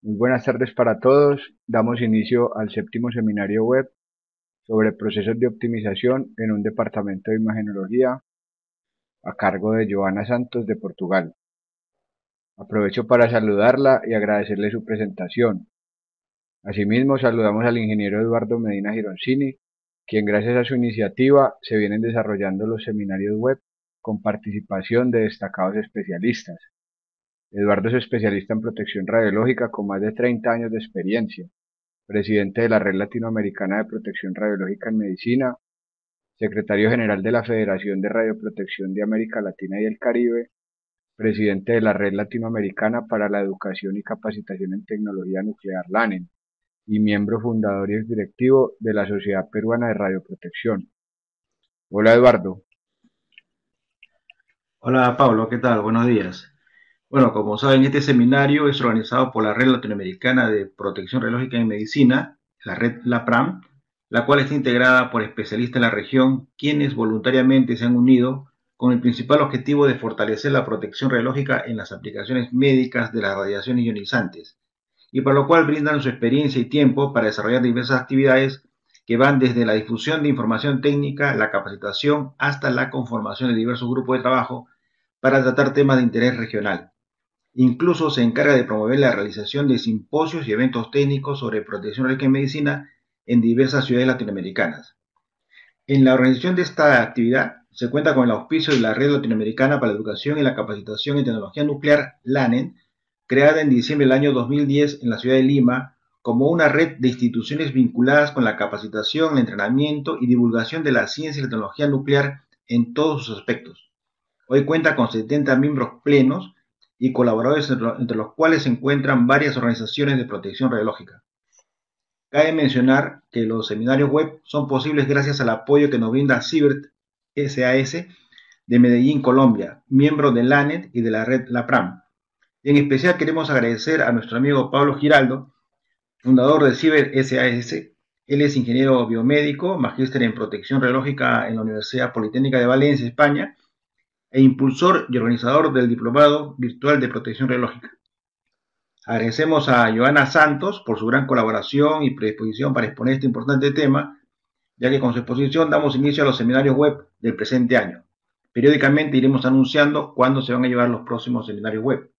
Muy buenas tardes para todos. Damos inicio al séptimo seminario web sobre procesos de optimización en un departamento de imagenología a cargo de Joana Santos de Portugal. Aprovecho para saludarla y agradecerle su presentación. Asimismo, saludamos al ingeniero Eduardo Medina Gironcini, quien gracias a su iniciativa se vienen desarrollando los seminarios web con participación de destacados especialistas. Eduardo es especialista en protección radiológica con más de 30 años de experiencia, presidente de la Red Latinoamericana de Protección Radiológica en Medicina, secretario general de la Federación de Radioprotección de América Latina y el Caribe, presidente de la Red Latinoamericana para la Educación y Capacitación en Tecnología Nuclear LANEN y miembro fundador y exdirectivo de la Sociedad Peruana de Radioprotección. Hola Eduardo. Hola Pablo, ¿qué tal? Buenos días. Bueno, como saben, este seminario es organizado por la Red Latinoamericana de Protección Radiológica en Medicina, la red LAPRAM, la cual está integrada por especialistas en la región, quienes voluntariamente se han unido con el principal objetivo de fortalecer la protección radiológica en las aplicaciones médicas de las radiaciones ionizantes, y por lo cual brindan su experiencia y tiempo para desarrollar diversas actividades que van desde la difusión de información técnica, la capacitación, hasta la conformación de diversos grupos de trabajo para tratar temas de interés regional. Incluso se encarga de promover la realización de simposios y eventos técnicos sobre protección médica en medicina en diversas ciudades latinoamericanas. En la organización de esta actividad se cuenta con el auspicio de la Red Latinoamericana para la Educación y la Capacitación en Tecnología Nuclear, LANEN, creada en diciembre del año 2010 en la ciudad de Lima como una red de instituciones vinculadas con la capacitación, el entrenamiento y divulgación de la ciencia y la tecnología nuclear en todos sus aspectos. Hoy cuenta con 70 miembros plenos y colaboradores entre los cuales se encuentran varias organizaciones de protección radiológica. Cabe mencionar que los seminarios web son posibles gracias al apoyo que nos brinda CIBERT SAS de Medellín, Colombia, miembro de LANET y de la red LAPRAM. En especial queremos agradecer a nuestro amigo Pablo Giraldo, fundador de CIBERT SAS. Él es ingeniero biomédico, magíster en protección radiológica en la Universidad Politécnica de Valencia, España, e impulsor y organizador del Diplomado Virtual de Protección Radiológica. Agradecemos a Joana Santos por su gran colaboración y predisposición para exponer este importante tema, ya que con su exposición damos inicio a los seminarios web del presente año. Periódicamente iremos anunciando cuándo se van a llevar los próximos seminarios web.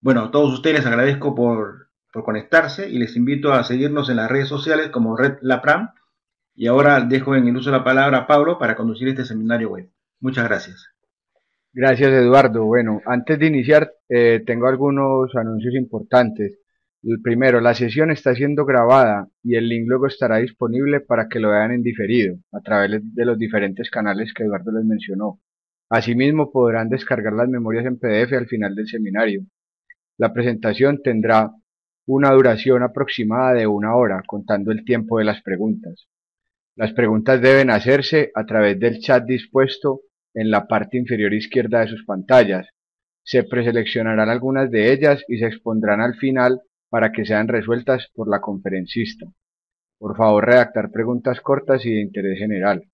Bueno, a todos ustedes les agradezco por conectarse y les invito a seguirnos en las redes sociales como Red LAPRAM. Y ahora dejo en el uso de la palabra a Pablo para conducir este seminario web. Muchas gracias. Gracias Eduardo. Bueno, antes de iniciar, tengo algunos anuncios importantes. El primero, la sesión está siendo grabada y el link luego estará disponible para que lo vean en diferido a través de los diferentes canales que Eduardo les mencionó. Asimismo, podrán descargar las memorias en PDF al final del seminario. La presentación tendrá una duración aproximada de 1 hora, contando el tiempo de las preguntas. Las preguntas deben hacerse a través del chat dispuesto en la parte inferior izquierda de sus pantallas. Se preseleccionarán algunas de ellas y se expondrán al final para que sean resueltas por la conferencista. Por favor, redactar preguntas cortas y de interés general.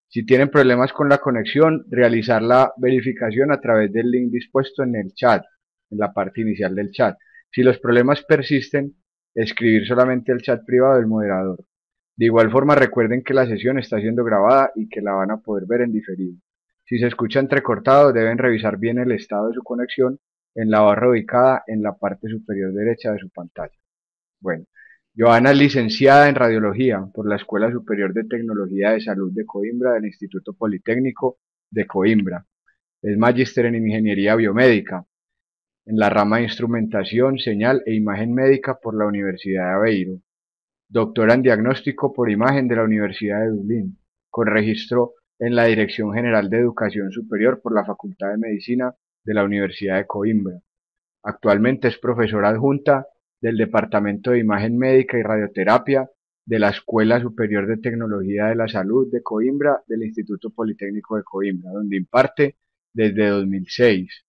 Si tienen problemas con la conexión, realizar la verificación a través del link dispuesto en el chat, en la parte inicial del chat. Si los problemas persisten, escribir solamente el chat privado del moderador. De igual forma, recuerden que la sesión está siendo grabada y que la van a poder ver en diferido. Si se escucha entrecortado, deben revisar bien el estado de su conexión en la barra ubicada en la parte superior derecha de su pantalla. Bueno, Joana es licenciada en Radiología por la Escuela Superior de Tecnología de Salud de Coimbra del Instituto Politécnico de Coimbra. Es magíster en Ingeniería Biomédica en la rama de Instrumentación, Señal e Imagen Médica por la Universidad de Aveiro. Doctora en Diagnóstico por Imagen de la Universidad de Dublín, con registro en la Dirección General de Educación Superior por la Facultad de Medicina de la Universidad de Coimbra. Actualmente es profesora adjunta del Departamento de Imagen Médica y Radioterapia de la Escuela Superior de Tecnología de la Salud de Coimbra del Instituto Politécnico de Coimbra, donde imparte desde 2006.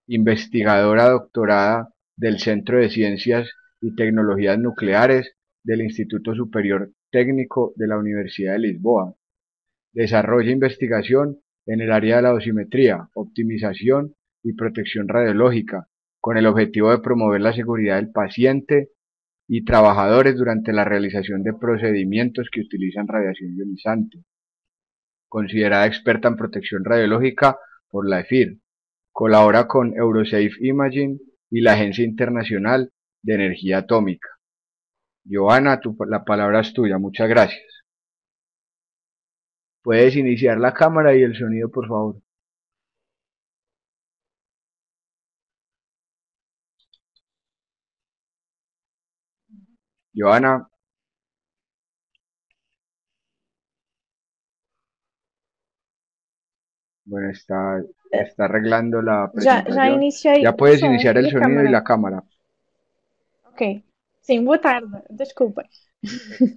Investigadora doctorada del Centro de Ciencias y Tecnologías Nucleares del Instituto Superior Técnico de la Universidad de Lisboa. Desarrolla investigación en el área de la dosimetría, optimización y protección radiológica, con el objetivo de promover la seguridad del paciente y trabajadores durante la realización de procedimientos que utilizan radiación ionizante. Considerada experta en protección radiológica por la EFIR, colabora con Eurosafe Imaging y la Agencia Internacional de Energía Atómica. Joana, la palabra es tuya, muchas gracias. Puedes iniciar la cámara y el sonido, por favor. Joana, bueno, está arreglando la Já presentación. iniciei Ya o puedes som iniciar e el a sonido y câmara. la cámara. Ok. Sim, boa tarde. Desculpem.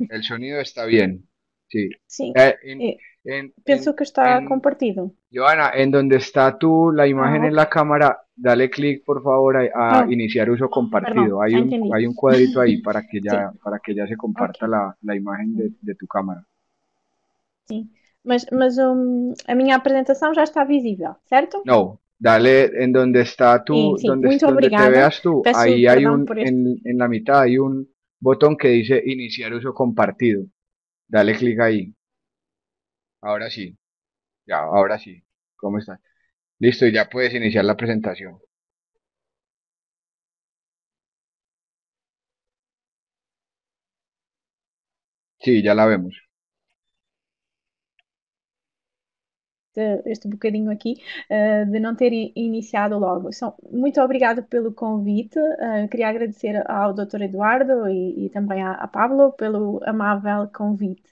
El sonido está bien. Sí. Sim. Eh, en, Penso que está compartido. Joana, en donde está la imagen en Ok. la cámara, dale clic por favor a Oh, iniciar uso perdão, compartido. já entendi. Hay un cuadrito ahí Sim, para que ya se comparta ok. la imagen de tu cámara. Sim. Mas a minha apresentação já está visível, certo? No, dale en donde está Sim. Muito donde te obrigada. veas tú, Peço ahí hay perdão por este. en la mitad hay un botón que dice iniciar uso compartido. Dale clic ahí. Ahora sí, ya, ahora sí. ¿Cómo estás? Listo, y ya puedes iniciar la presentación. Sí, ya la vemos. Este bocadinho aqui, de não ter iniciado logo. Muito obrigado pelo convite. Queria agradecer ao Dr. Eduardo e também à Pablo pelo amável convite.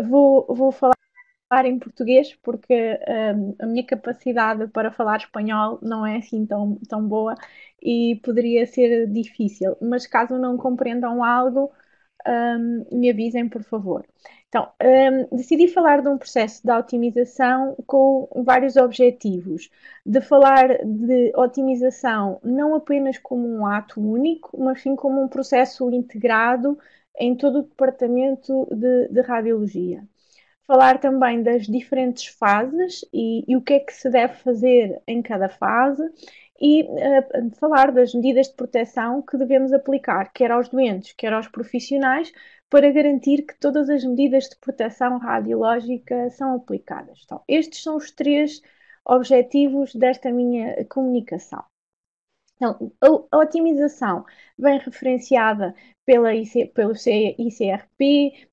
Vou falar em português porque a minha capacidade para falar espanhol não é assim tão boa e poderia ser difícil, mas caso não compreendam algo, me avisem, por favor. Então, decidi falar de um processo de otimização com vários objetivos. De falar de otimização não apenas como um ato único, mas sim como um processo integrado em todo o departamento de radiologia. Falar também das diferentes fases e o que é que se deve fazer em cada fase e falar das medidas de proteção que devemos aplicar, quer aos doentes, quer aos profissionais, para garantir que todas as medidas de proteção radiológica são aplicadas. Então, estes são os 3 objetivos desta minha comunicação. Então, a otimização vem referenciada pelo ICRP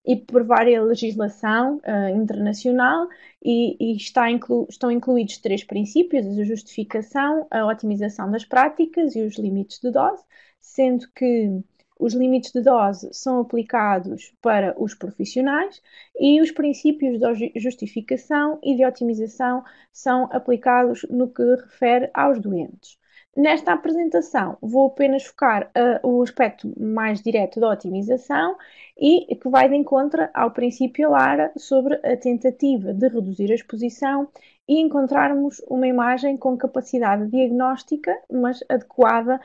e por várias legislação internacional e estão incluídos 3 princípios: a justificação, a otimização das práticas e os limites de dose, sendo que os limites de dose são aplicados para os profissionais e os princípios de justificação e de otimização são aplicados no que refere aos doentes. Nesta apresentação, vou apenas focar o aspecto mais direto da otimização e que vai de encontro ao princípio LARA sobre a tentativa de reduzir a exposição e encontrarmos uma imagem com capacidade diagnóstica, mas adequada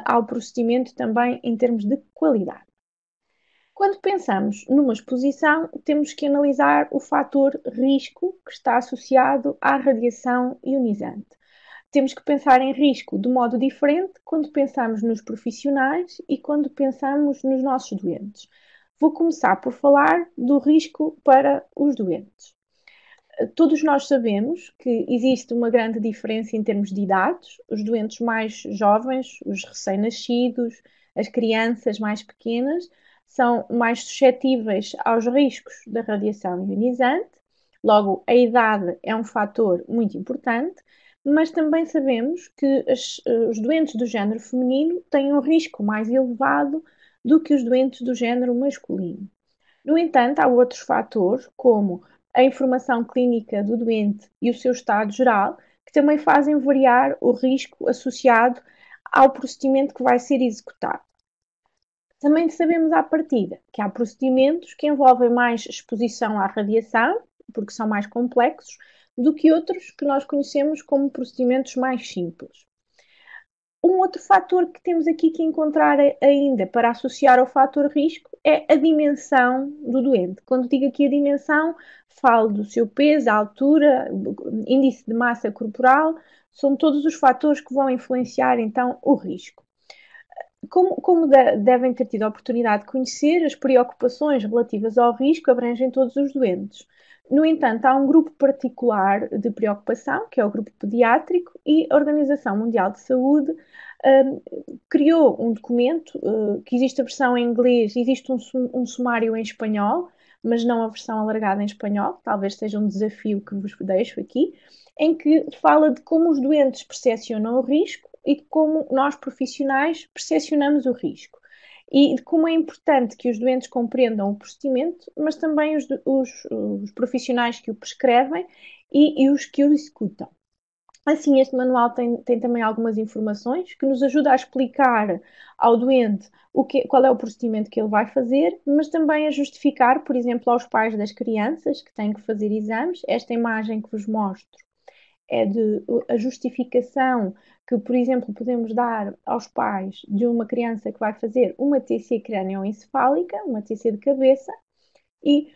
ao procedimento também em termos de qualidade. Quando pensamos numa exposição, temos que analisar o fator risco que está associado à radiação ionizante. Temos que pensar em risco de modo diferente quando pensamos nos profissionais e quando pensamos nos nossos doentes. Vou começar por falar do risco para os doentes. Todos nós sabemos que existe uma grande diferença em termos de idades. Os doentes mais jovens, os recém-nascidos, as crianças mais pequenas, são mais suscetíveis aos riscos da radiação ionizante. Logo, a idade é um fator muito importante, mas também sabemos que os doentes do género feminino têm um risco mais elevado do que os doentes do género masculino. No entanto, há outros fatores, como a informação clínica do doente e o seu estado geral, que também fazem variar o risco associado ao procedimento que vai ser executado. Também sabemos à partida que há procedimentos que envolvem mais exposição à radiação, porque são mais complexos, do que outros que nós conhecemos como procedimentos mais simples. Um outro fator que temos aqui que encontrar ainda para associar ao fator risco é a dimensão do doente. Quando digo aqui a dimensão, falo do seu peso, a altura, índice de massa corporal, são todos os fatores que vão influenciar então o risco. Como devem ter tido a oportunidade de conhecer, as preocupações relativas ao risco abrangem todos os doentes. No entanto, há um grupo particular de preocupação, que é o grupo pediátrico, e a Organização Mundial de Saúde criou um documento, que existe a versão em inglês, existe um sumário em espanhol, mas não a versão alargada em espanhol, talvez seja um desafio que vos deixo aqui, em que fala de como os doentes percepcionam o risco e de como nós, profissionais, percepcionamos o risco. E de como é importante que os doentes compreendam o procedimento, mas também os profissionais que o prescrevem e os que o executam. Assim, este manual tem também algumas informações que nos ajuda a explicar ao doente qual é o procedimento que ele vai fazer, mas também a justificar, por exemplo, aos pais das crianças que têm que fazer exames. Esta imagem que vos mostro é de a justificação que, por exemplo, podemos dar aos pais de uma criança que vai fazer uma TC crânioencefálica, uma TC de cabeça, e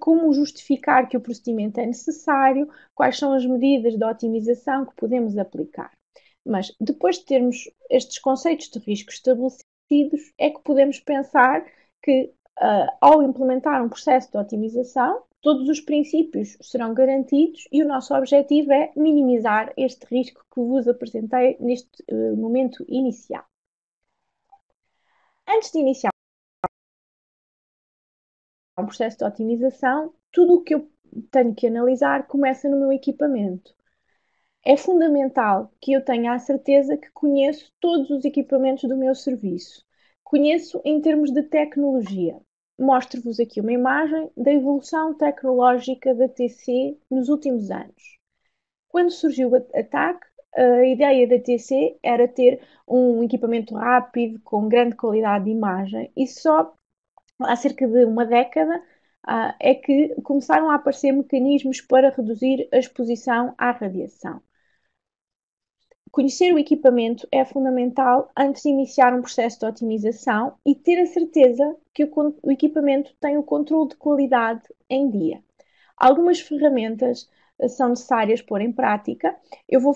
como justificar que o procedimento é necessário, quais são as medidas de otimização que podemos aplicar. Mas depois de termos estes conceitos de risco estabelecidos, é que podemos pensar que, ao implementar um processo de otimização, todos os princípios serão garantidos e o nosso objetivo é minimizar este risco que vos apresentei neste momento inicial. Antes de iniciar um processo de otimização, tudo o que eu tenho que analisar começa no meu equipamento. É fundamental que eu tenha a certeza que conheço todos os equipamentos do meu serviço. Conheço em termos de tecnologia. Mostro-vos aqui uma imagem da evolução tecnológica da TC nos últimos anos. Quando surgiu a TAC, a ideia da TC era ter um equipamento rápido, com grande qualidade de imagem, e só há cerca de uma década é que começaram a aparecer mecanismos para reduzir a exposição à radiação. Conhecer o equipamento é fundamental antes de iniciar um processo de otimização e ter a certeza que o equipamento tem o controle de qualidade em dia. Algumas ferramentas são necessárias pôr em prática. Eu vou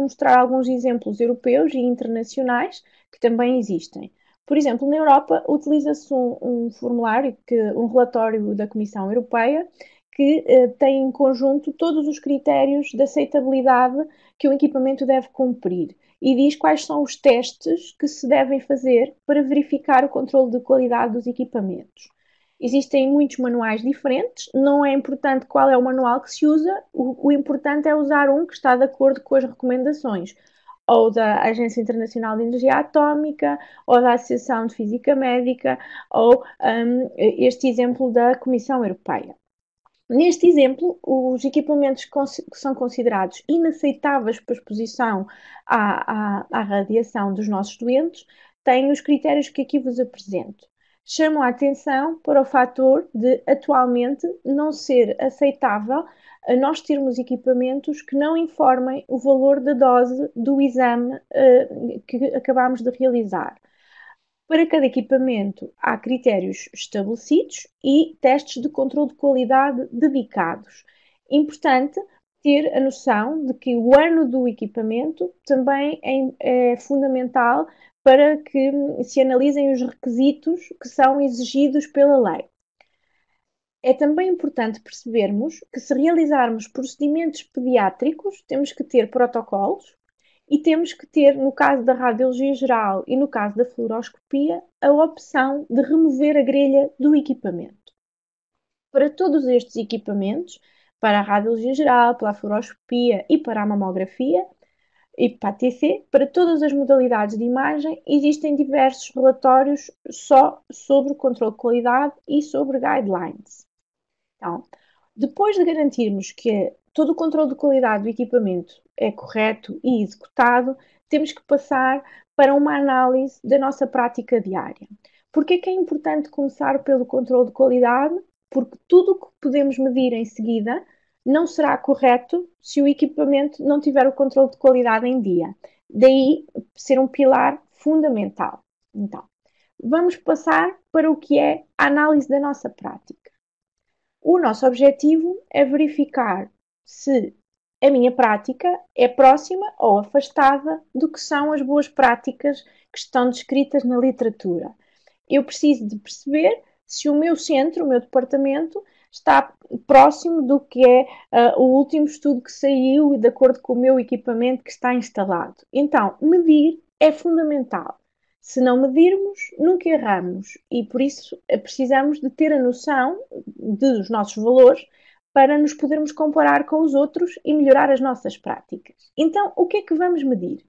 mostrar alguns exemplos europeus e internacionais que também existem. Por exemplo, na Europa utiliza-se um formulário, um relatório da Comissão Europeia, que tem em conjunto todos os critérios de aceitabilidade que o equipamento deve cumprir e diz quais são os testes que se devem fazer para verificar o controle de qualidade dos equipamentos. Existem muitos manuais diferentes, não é importante qual é o manual que se usa, o importante é usar um que está de acordo com as recomendações, ou da Agência Internacional de Energia Atómica, ou da Associação de Física Médica, ou este exemplo da Comissão Europeia. Neste exemplo, os equipamentos que são considerados inaceitáveis para exposição à radiação dos nossos doentes têm os critérios que aqui vos apresento. Chamo a atenção para o fator de, atualmente, não ser aceitável nós termos equipamentos que não informem o valor da dose do exame que acabamos de realizar. Para cada equipamento há critérios estabelecidos e testes de controle de qualidade dedicados. Importante ter a noção de que o ano do equipamento também é fundamental para que se analisem os requisitos que são exigidos pela lei. É também importante percebermos que, se realizarmos procedimentos pediátricos, temos que ter protocolos e temos que ter, no caso da radiologia geral e no caso da fluoroscopia, a opção de remover a grelha do equipamento. Para todos estes equipamentos, para a radiologia geral, para a fluoroscopia e para a mamografia, e para a TC, para todas as modalidades de imagem, existem diversos relatórios só sobre o controle de qualidade e sobre guidelines. Então, depois de garantirmos que todo o controle de qualidade do equipamento é correto e executado, temos que passar para uma análise da nossa prática diária. Porquê que é importante começar pelo controle de qualidade? Porque tudo o que podemos medir em seguida não será correto se o equipamento não tiver o controle de qualidade em dia. Daí ser um pilar fundamental. Então, vamos passar para o que é a análise da nossa prática. O nosso objetivo é verificar se a minha prática é próxima ou afastada do que são as boas práticas que estão descritas na literatura. Eu preciso de perceber se o meu centro, o meu departamento, está próximo do que é o último estudo que saiu e de acordo com o meu equipamento que está instalado. Então, medir é fundamental. Se não medirmos, nunca erramos e por isso precisamos de ter a noção dos nossos valores para nos podermos comparar com os outros e melhorar as nossas práticas. Então, o que é que vamos medir?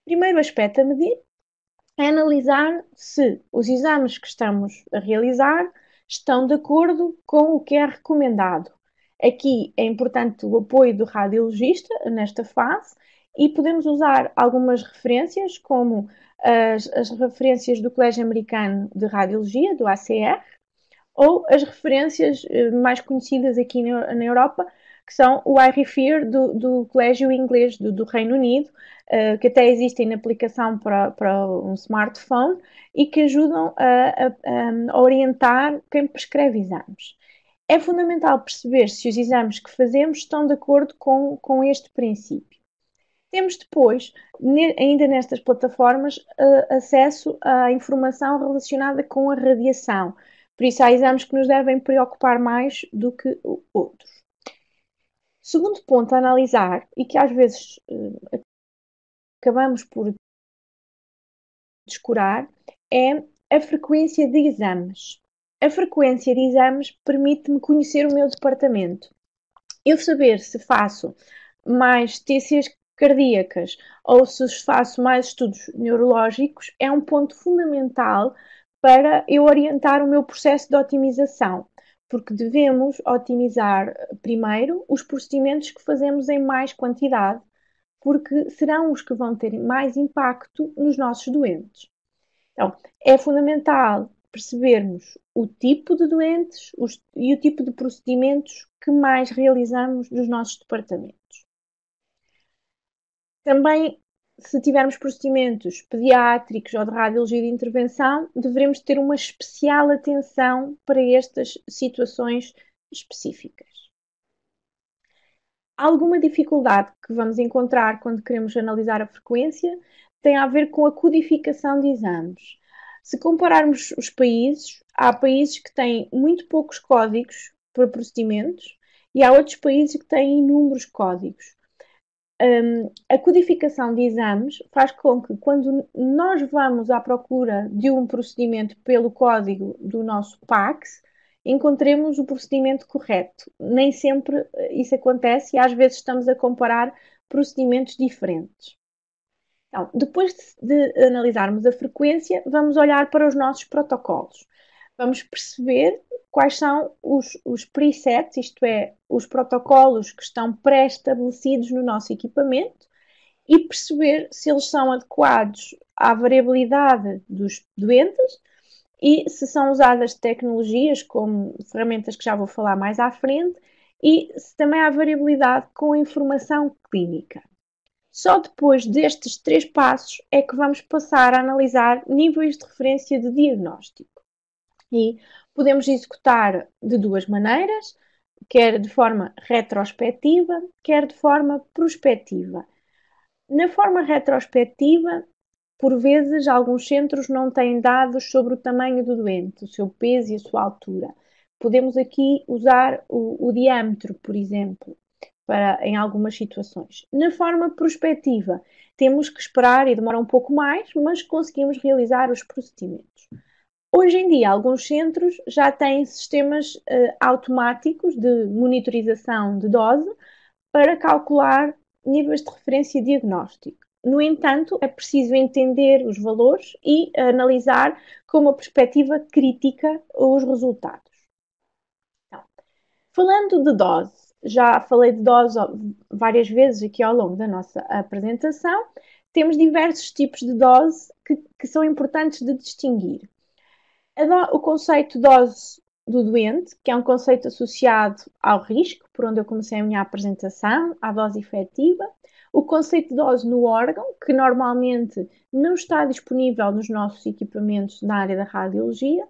Primeiro aspecto a medir é analisar se os exames que estamos a realizar estão de acordo com o que é recomendado. Aqui é importante o apoio do radiologista nesta fase e podemos usar algumas referências, como as referências do Colégio Americano de Radiologia, do ACR, ou as referências mais conhecidas aqui na Europa, que são o iRefer do Colégio Inglês do Reino Unido, que até existem na aplicação para um smartphone e que ajudam a orientar quem prescreve exames. É fundamental perceber se os exames que fazemos estão de acordo com este princípio. Temos depois, ainda nestas plataformas, acesso à informação relacionada com a radiação. Por isso, há exames que nos devem preocupar mais do que outros. Segundo ponto a analisar, e que às vezes acabamos por descurar, é a frequência de exames. A frequência de exames permite-me conhecer o meu departamento. Eu saber se faço mais TCs cardíacas ou se faço mais estudos neurológicos é um ponto fundamental para eu orientar o meu processo de otimização, porque devemos otimizar primeiro os procedimentos que fazemos em mais quantidade, porque serão os que vão ter mais impacto nos nossos doentes. Então, é fundamental percebermos o tipo de doentes e o tipo de procedimentos que mais realizamos nos nossos departamentos. Também, se tivermos procedimentos pediátricos ou de radiologia de intervenção, devemos ter uma especial atenção para estas situações específicas. Alguma dificuldade que vamos encontrar quando queremos analisar a frequência tem a ver com a codificação de exames. Se compararmos os países, há países que têm muito poucos códigos para procedimentos e há outros países que têm inúmeros códigos. A codificação de exames faz com que, quando nós vamos à procura de um procedimento pelo código do nosso PACS, encontremos o procedimento correto. Nem sempre isso acontece e às vezes estamos a comparar procedimentos diferentes. Então, depois de analisarmos a frequência, vamos olhar para os nossos protocolos. Vamos perceber quais são os presets, isto é, os protocolos que estão pré-estabelecidos no nosso equipamento e perceber se eles são adequados à variabilidade dos doentes e se são usadas tecnologias como ferramentas que já vou falar mais à frente e se também há variabilidade com a informação clínica. Só depois destes 3 passos é que vamos passar a analisar níveis de referência de diagnóstico. E podemos executar de 2 maneiras, quer de forma retrospectiva, quer de forma prospectiva. Na forma retrospectiva, por vezes, alguns centros não têm dados sobre o tamanho do doente, o seu peso e a sua altura. Podemos aqui usar o diâmetro, por exemplo, em algumas situações. Na forma prospectiva, temos que esperar e demora um pouco mais, mas conseguimos realizar os procedimentos. Hoje em dia, alguns centros já têm sistemas automáticos de monitorização de dose para calcular níveis de referência diagnóstico. No entanto, é preciso entender os valores e analisar com uma perspectiva crítica os resultados. Então, falando de dose, já falei de dose várias vezes aqui ao longo da nossa apresentação, temos diversos tipos de dose que são importantes de distinguir. O conceito de dose do doente, que é um conceito associado ao risco, por onde eu comecei a minha apresentação, à dose efetiva. O conceito de dose no órgão, que normalmente não está disponível nos nossos equipamentos na área da radiologia.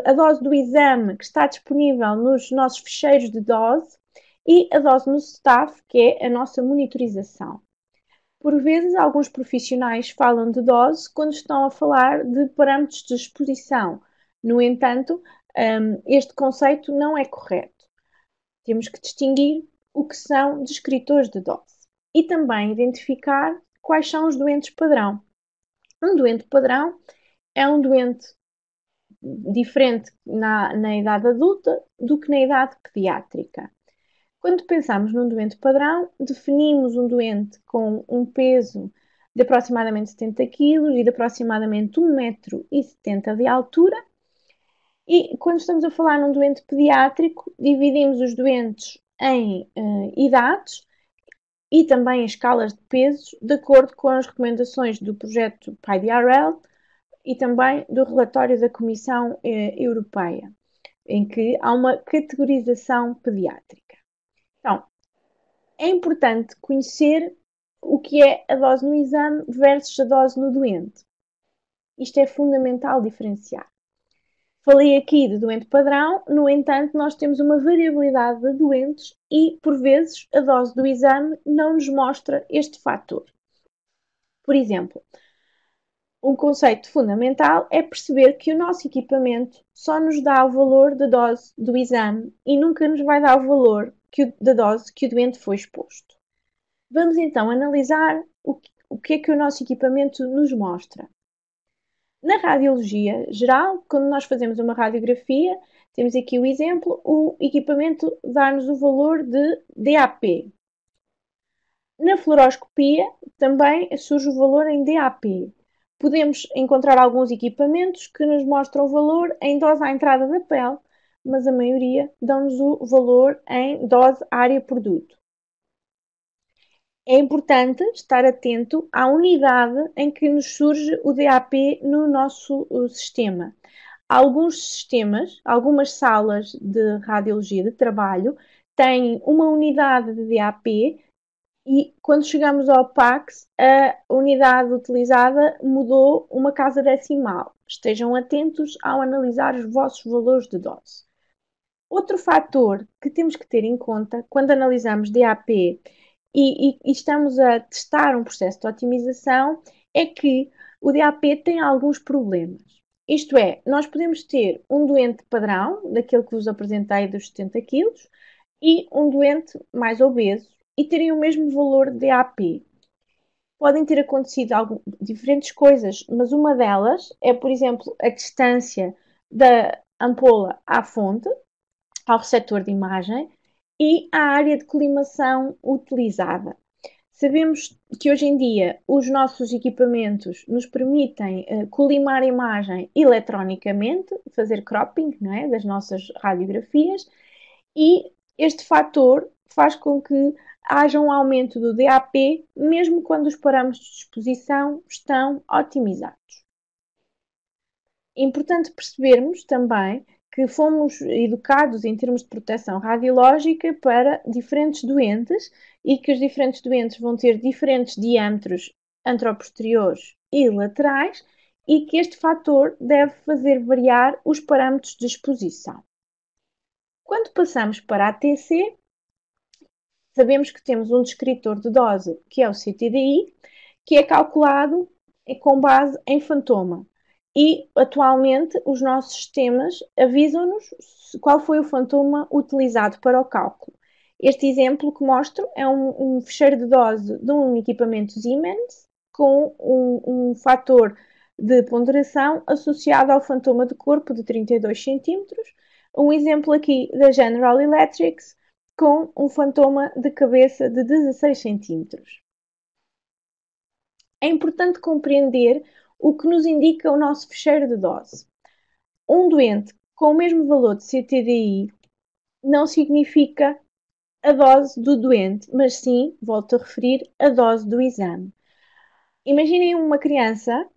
A dose do exame, que está disponível nos nossos ficheiros de dose. e a dose no staff, que é a nossa monitorização. Por vezes, alguns profissionais falam de dose quando estão a falar de parâmetros de exposição. No entanto, este conceito não é correto. Temos que distinguir o que são descritores de dose e também identificar quais são os doentes padrão. Um doente padrão é um doente diferente na idade adulta do que na idade pediátrica. Quando pensamos num doente padrão, definimos um doente com um peso de aproximadamente 70 kg e de aproximadamente 1,70 m de altura. E quando estamos a falar num doente pediátrico, dividimos os doentes em idades e também em escalas de pesos, de acordo com as recomendações do projeto PIDRL e também do relatório da Comissão Europeia, em que há uma categorização pediátrica. Então, é importante conhecer o que é a dose no exame versus a dose no doente. Isto é fundamental diferenciar. Falei aqui de doente padrão, no entanto, nós temos uma variabilidade de doentes e, por vezes, a dose do exame não nos mostra este fator. Por exemplo, um conceito fundamental é perceber que o nosso equipamento só nos dá o valor da dose do exame e nunca nos vai dar o valor da dose que o doente foi exposto. Vamos então analisar o que é que o nosso equipamento nos mostra. Na radiologia geral, quando nós fazemos uma radiografia, temos aqui o exemplo, o equipamento dá-nos o valor de DAP. Na fluoroscopia também surge o valor em DAP. Podemos encontrar alguns equipamentos que nos mostram o valor em dose à entrada da pele, mas a maioria dão-nos o valor em dose área-produto. É importante estar atento à unidade em que nos surge o DAP no nosso sistema. Alguns sistemas, algumas salas de radiologia de trabalho têm uma unidade de DAP e quando chegamos ao PACS, a unidade utilizada mudou uma casa decimal. Estejam atentos ao analisar os vossos valores de dose. Outro fator que temos que ter em conta quando analisamos DAP e estamos a testar um processo de otimização é que o DAP tem alguns problemas. Isto é, nós podemos ter um doente padrão, daquele que vos apresentei dos 70 kg, e um doente mais obeso, e terem o mesmo valor de DAP. Podem ter acontecido diferentes coisas, mas uma delas é, por exemplo, a distância da ampola à fonte, ao receptor de imagem, e a área de colimação utilizada. Sabemos que hoje em dia os nossos equipamentos nos permitem colimar a imagem eletronicamente, fazer cropping, não é, das nossas radiografias, e este fator faz com que haja um aumento do DAP, mesmo quando os parâmetros de exposição estão otimizados. É importante percebermos também que fomos educados em termos de proteção radiológica para diferentes doentes e que os diferentes doentes vão ter diferentes diâmetros anteroposteriores e laterais e que este fator deve fazer variar os parâmetros de exposição. Quando passamos para a ATC, sabemos que temos um descritor de dose, que é o CTDI, que é calculado com base em fantoma. E, atualmente, os nossos sistemas avisam-nos qual foi o fantoma utilizado para o cálculo. Este exemplo que mostro é um fecheiro de dose de um equipamento Siemens com um fator de ponderação associado ao fantoma de corpo de 32 cm. Um exemplo aqui da General Electric com um fantoma de cabeça de 16 cm. É importante compreender o que nos indica o nosso fecheiro de dose. Um doente com o mesmo valor de CTDI não significa a dose do doente, mas sim, volto a referir, a dose do exame. Imaginem uma criança,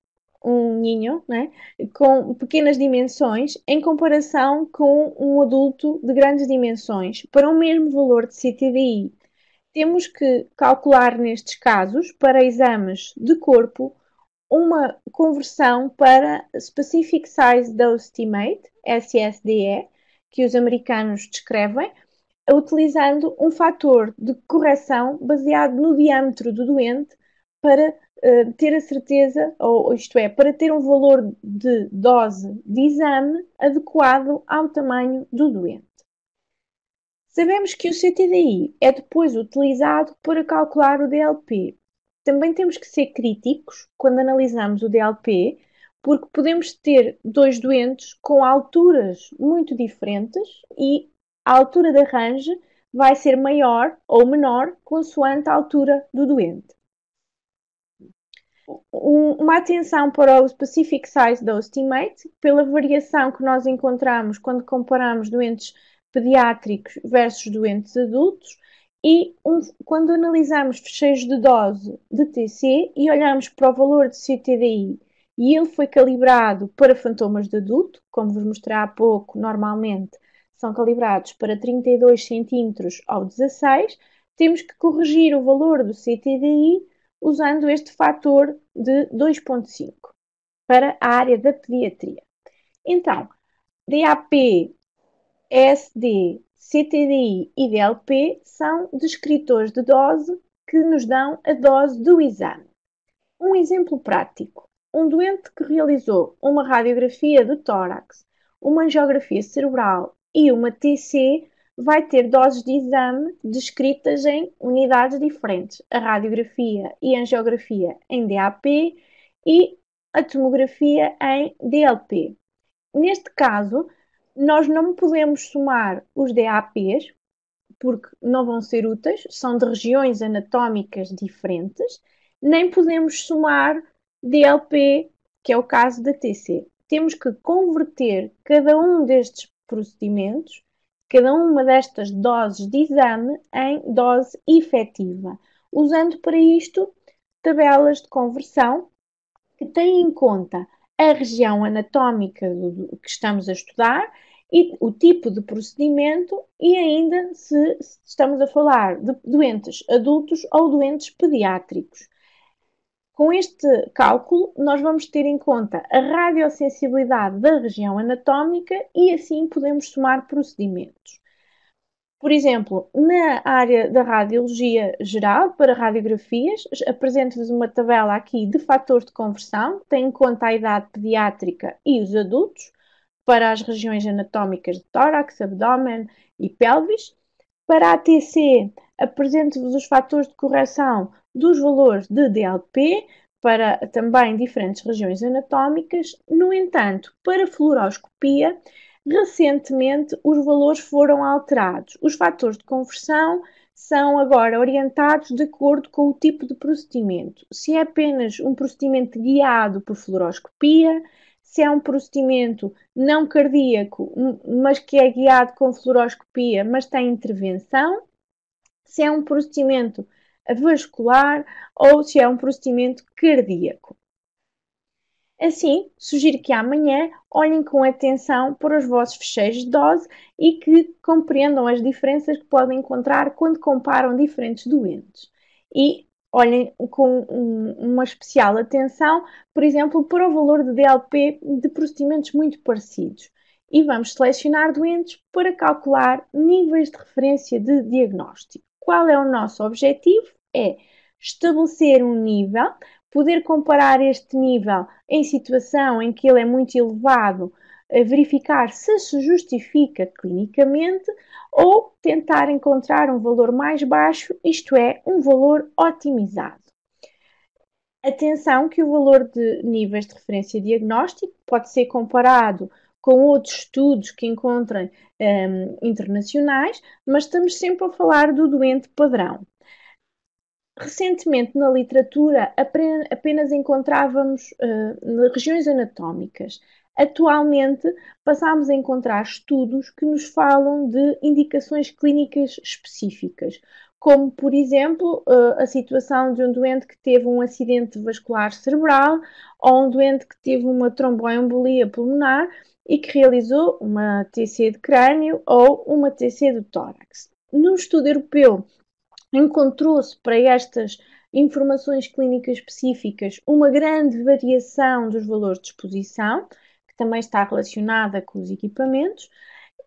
um ninho, né, com pequenas dimensões em comparação com um adulto de grandes dimensões para o mesmo valor de CTDI. Temos que calcular nestes casos, para exames de corpo, uma conversão para Specific Size Dose Estimate, SSDE, que os americanos descrevem, utilizando um fator de correção baseado no diâmetro do doente para ter a certeza, ou isto é, para ter um valor de dose de exame adequado ao tamanho do doente. Sabemos que o CTDI é depois utilizado para calcular o DLP. Também temos que ser críticos quando analisamos o DLP, porque podemos ter dois doentes com alturas muito diferentes e a altura da range vai ser maior ou menor consoante a altura do doente. Uma atenção para o Specific Size Dose Estimate, pela variação que nós encontramos quando comparamos doentes pediátricos versus doentes adultos, e quando analisamos fecheiros de dose de TC e olhamos para o valor de CTDI e ele foi calibrado para fantomas de adulto, como vos mostrei há pouco, normalmente são calibrados para 32 cm ao 16, temos que corrigir o valor do CTDI usando este fator de 2.5 para a área da pediatria. Então, DAP, SD, CTDI e DLP são descritores de dose que nos dão a dose do exame. Um exemplo prático. Um doente que realizou uma radiografia do tórax, uma angiografia cerebral e uma TC vai ter doses de exame descritas em unidades diferentes. A radiografia e a angiografia em DAP e a tomografia em DLP. Neste caso, nós não podemos somar os DAPs, porque não vão ser úteis, são de regiões anatómicas diferentes, nem podemos somar DLP, que é o caso da TC. Temos que converter cada um destes procedimentos, cada uma destas doses de exame, em dose efetiva, usando para isto tabelas de conversão que têm em conta a região anatómica que estamos a estudar e o tipo de procedimento e ainda se estamos a falar de doentes adultos ou doentes pediátricos. Com este cálculo, nós vamos ter em conta a radiosensibilidade da região anatómica e assim podemos somar procedimentos. Por exemplo, na área da radiologia geral, para radiografias, apresento-vos uma tabela aqui de fatores de conversão, tem em conta a idade pediátrica e os adultos, para as regiões anatómicas de tórax, abdômen e pelvis. Para a ATC, apresento-vos os fatores de correção dos valores de DLP para também diferentes regiões anatómicas. No entanto, para fluoroscopia, recentemente os valores foram alterados. Os fatores de conversão são agora orientados de acordo com o tipo de procedimento. Se é apenas um procedimento guiado por fluoroscopia, se é um procedimento não cardíaco, mas que é guiado com fluoroscopia, mas tem intervenção, se é um procedimento vascular ou se é um procedimento cardíaco. Assim, sugiro que amanhã olhem com atenção para os vossos fecheiros de dose e que compreendam as diferenças que podem encontrar quando comparam diferentes doentes. E olhem com uma especial atenção, por exemplo, para o valor de DLP de procedimentos muito parecidos. E vamos selecionar doentes para calcular níveis de referência de diagnóstico. Qual é o nosso objetivo? É estabelecer um nível, poder comparar este nível em situação em que ele é muito elevado, verificar se justifica clinicamente ou tentar encontrar um valor mais baixo, isto é, um valor otimizado. Atenção que o valor de níveis de referência diagnóstico pode ser comparado com outros estudos que encontrem internacionais, mas estamos sempre a falar do doente padrão. Recentemente, na literatura, apenas encontrávamos regiões anatómicas. Atualmente, passamos a encontrar estudos que nos falam de indicações clínicas específicas, como, por exemplo, a situação de um doente que teve um acidente vascular cerebral ou um doente que teve uma tromboembolia pulmonar e que realizou uma TC de crânio ou uma TC do tórax. No estudo europeu, encontrou-se para estas informações clínicas específicas uma grande variação dos valores de exposição, que também está relacionada com os equipamentos,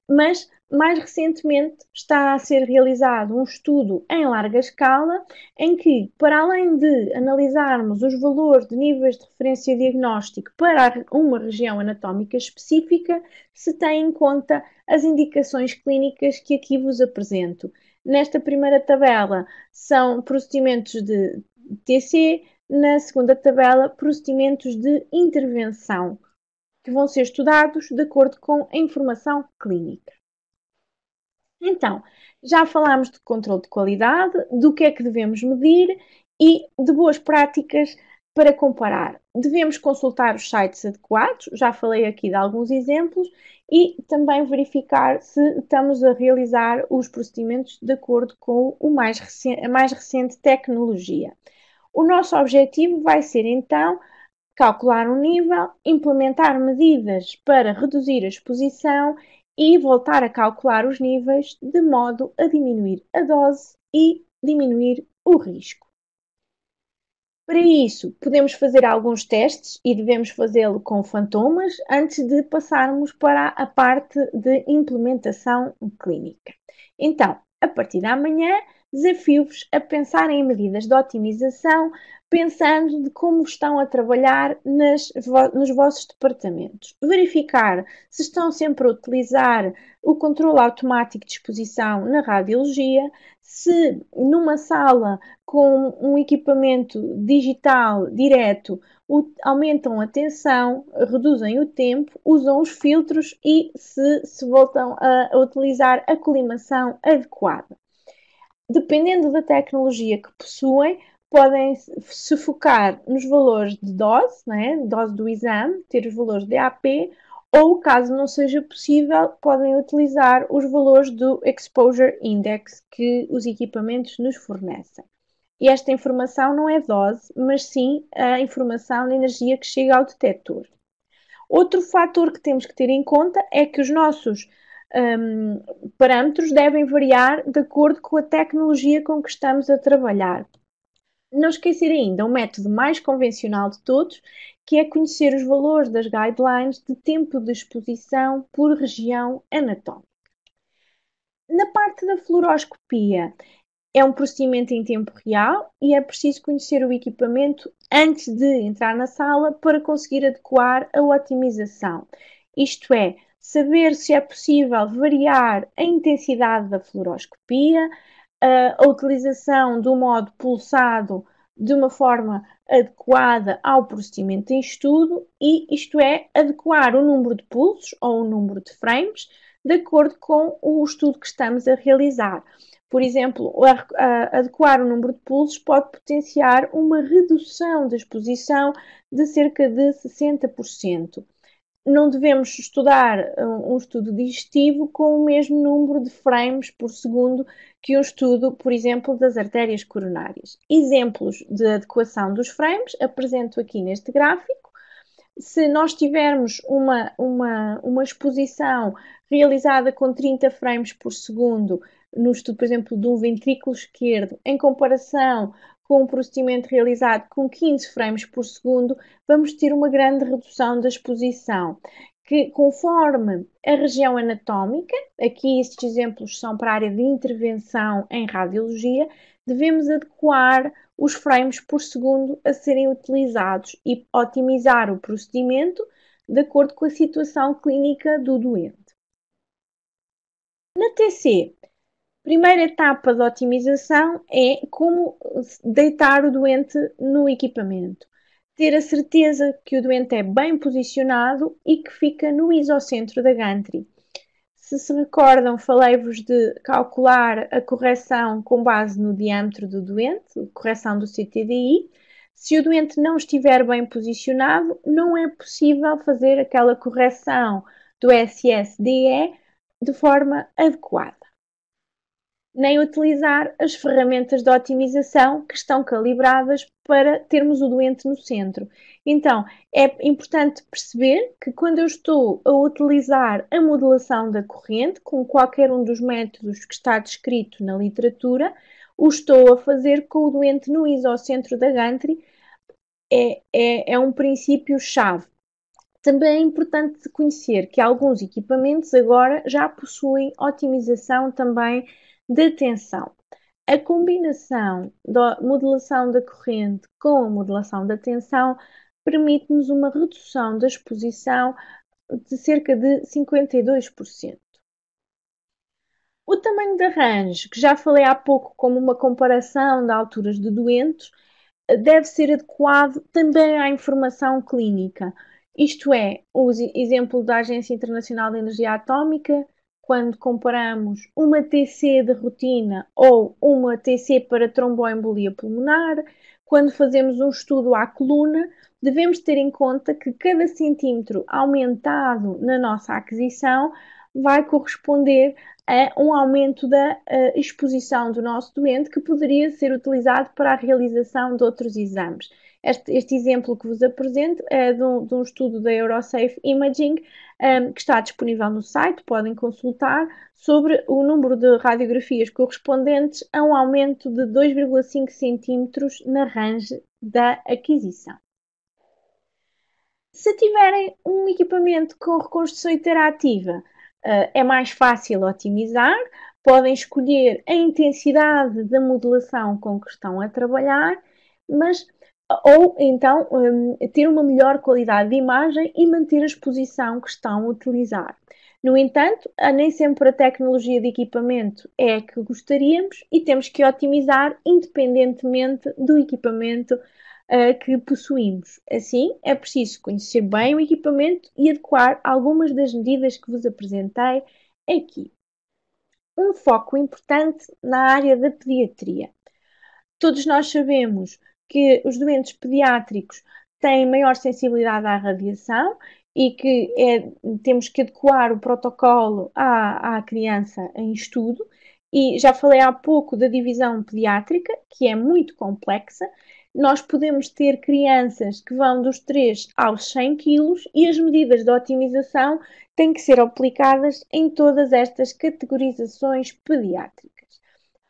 mas mais recentemente está a ser realizado um estudo em larga escala em que, para além de analisarmos os valores de níveis de referência diagnóstico para uma região anatómica específica, se tem em conta as indicações clínicas que aqui vos apresento. Nesta primeira tabela são procedimentos de TC, na segunda tabela procedimentos de intervenção, que vão ser estudados de acordo com a informação clínica. Então, já falámos de controle de qualidade, do que é que devemos medir e de boas práticas para comparar. Devemos consultar os sites adequados, já falei aqui de alguns exemplos, e também verificar se estamos a realizar os procedimentos de acordo com a mais recente tecnologia. O nosso objetivo vai ser, então, calcular um nível, implementar medidas para reduzir a exposição e voltar a calcular os níveis de modo a diminuir a dose e diminuir o risco. Para isso, podemos fazer alguns testes e devemos fazê-lo com fantomas antes de passarmos para a parte de implementação clínica. Então, a partir de amanhã, desafio-vos a pensar em medidas de otimização, pensando de como estão a trabalhar nos vossos departamentos. Verificar se estão sempre a utilizar o controle automático de exposição na radiologia, se numa sala com um equipamento digital direto aumentam a tensão, reduzem o tempo, usam os filtros e se voltam a utilizar a colimação adequada. Dependendo da tecnologia que possuem, podem se focar nos valores de dose, dose do exame, ter os valores de AP, ou caso não seja possível, podem utilizar os valores do Exposure Index que os equipamentos nos fornecem. E esta informação não é dose, mas sim a informação de energia que chega ao detector. Outro fator que temos que ter em conta é que os nossos parâmetros devem variar de acordo com a tecnologia com que estamos a trabalhar. Não esquecer ainda um método mais convencional de todos, que é conhecer os valores das guidelines de tempo de exposição por região anatómica. Na parte da fluoroscopia, é um procedimento em tempo real e é preciso conhecer o equipamento antes de entrar na sala para conseguir adequar a otimização. Isto é, saber se é possível variar a intensidade da fluoroscopia, a utilização do modo pulsado de uma forma adequada ao procedimento em estudo e, isto é, adequar o número de pulsos ou o número de frames de acordo com o estudo que estamos a realizar. Por exemplo, adequar o número de pulsos pode potenciar uma redução da exposição de cerca de 60%. Não devemos estudar um estudo digestivo com o mesmo número de frames por segundo que um estudo, por exemplo, das artérias coronárias. Exemplos de adequação dos frames apresento aqui neste gráfico. Se nós tivermos uma exposição realizada com 30 frames por segundo no estudo, por exemplo, de um ventrículo esquerdo, em comparação com um procedimento realizado com 15 frames por segundo, vamos ter uma grande redução da exposição, que conforme a região anatómica, aqui estes exemplos são para a área de intervenção em radiologia, devemos adequar os frames por segundo a serem utilizados e otimizar o procedimento de acordo com a situação clínica do doente. Na TC, primeira etapa de otimização é como deitar o doente no equipamento. Ter a certeza que o doente é bem posicionado e que fica no isocentro da gantry. Se recordam, falei-vos de calcular a correção com base no diâmetro do doente, correção do CTDI. Se o doente não estiver bem posicionado, não é possível fazer aquela correção do SSDE de forma adequada. Nem utilizar as ferramentas de otimização que estão calibradas para termos o doente no centro. Então, é importante perceber que quando eu estou a utilizar a modulação da corrente, com qualquer um dos métodos que está descrito na literatura, o estou a fazer com o doente no isocentro da gantry, é um princípio-chave. Também é importante conhecer que alguns equipamentos agora já possuem otimização também da tensão. A combinação da modulação da corrente com a modulação da tensão permite-nos uma redução da exposição de cerca de 52%. O tamanho da range, que já falei há pouco como uma comparação de alturas de doentes, deve ser adequado também à informação clínica. Isto é, o exemplo da Agência Internacional de Energia Atómica, quando comparamos uma TC de rotina ou uma TC para tromboembolia pulmonar, quando fazemos um estudo à coluna, devemos ter em conta que cada centímetro aumentado na nossa aquisição vai corresponder a um aumento da exposição do nosso doente que poderia ser utilizado para a realização de outros exames. Este exemplo que vos apresento é de um estudo da Eurosafe Imaging, que está disponível no site, podem consultar, sobre o número de radiografias correspondentes a um aumento de 2,5 centímetros na range da aquisição. Se tiverem um equipamento com reconstrução interativa, é mais fácil otimizar, podem escolher a intensidade da modulação com que estão a trabalhar, ou então ter uma melhor qualidade de imagem e manter a exposição que estão a utilizar. No entanto, nem sempre a tecnologia de equipamento é a que gostaríamos e temos que otimizar independentemente do equipamento que possuímos. Assim, é preciso conhecer bem o equipamento e adequar algumas das medidas que vos apresentei aqui. Um foco importante na área da pediatria. Todos nós sabemos que os doentes pediátricos têm maior sensibilidade à radiação e que temos que adequar o protocolo à criança em estudo. E já falei há pouco da divisão pediátrica, que é muito complexa. Nós podemos ter crianças que vão dos 3 aos 100 quilos e as medidas de otimização têm que ser aplicadas em todas estas categorizações pediátricas.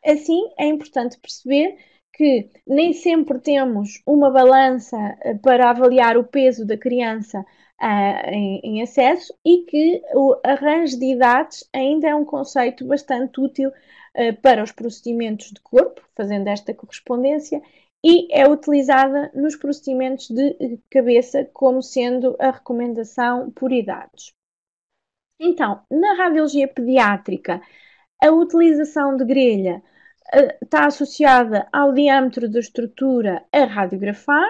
Assim, é importante perceber que nem sempre temos uma balança para avaliar o peso da criança em acesso e que o arranjo de idades ainda é um conceito bastante útil para os procedimentos de corpo, fazendo esta correspondência, e é utilizada nos procedimentos de cabeça como sendo a recomendação por idades. Então, na radiologia pediátrica, a utilização de grelha está associada ao diâmetro da estrutura a radiografar.